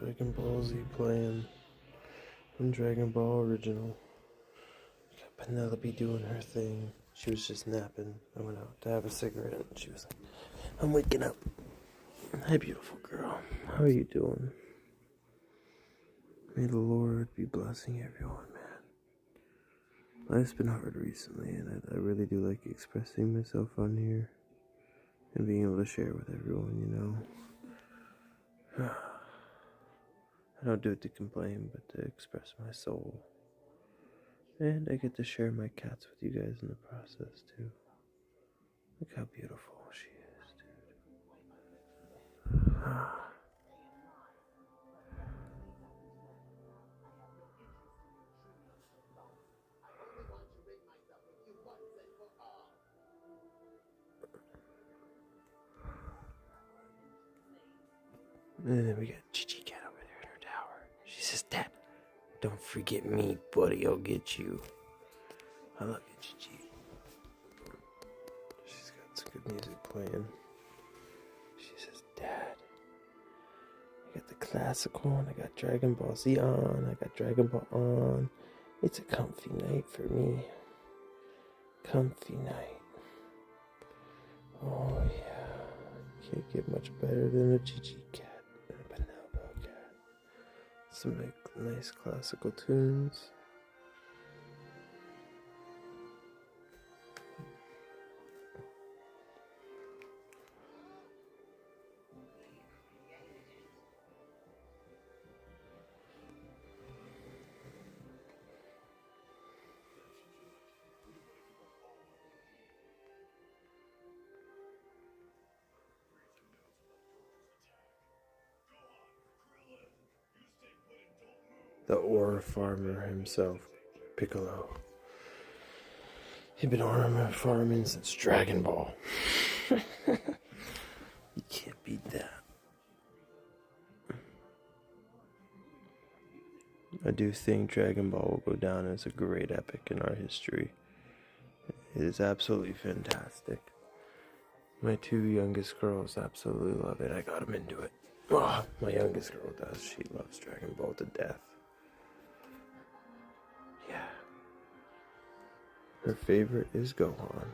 Dragon Ball Z playing from Dragon Ball Original. Got Penelope doing her thing. She was just napping. I went out to have a cigarette and she was like, I'm waking up. Hi, beautiful girl. How are you doing? May the Lord be blessing everyone, man. Life's been hard recently, and I really do like expressing myself on here and being able to share with everyone, you know. I don't do it to complain, but to express my soul. And I get to share my cats with you guys in the process, too. Look how beautiful she is, dude. And then we got Gigi Cat over there in her tower. She says, Dad, don't forget me, buddy. I'll get you. I love you, Gigi. She's got some good music playing. She says, Dad, I got the classical and I got Dragon Ball Z on. I got Dragon Ball on. It's a comfy night for me. Comfy night. Oh, yeah. Can't get much better than a Gigi Cat. Some nice classical tunes. The ore farmer himself, Piccolo. He'd been ore farming since Dragon Ball. You can't beat that. I do think Dragon Ball will go down as a great epic in our history. It is absolutely fantastic. My two youngest girls absolutely love it. I got them into it. Oh, my youngest girl does. She loves Dragon Ball to death. Yeah. Her favorite is Gohan.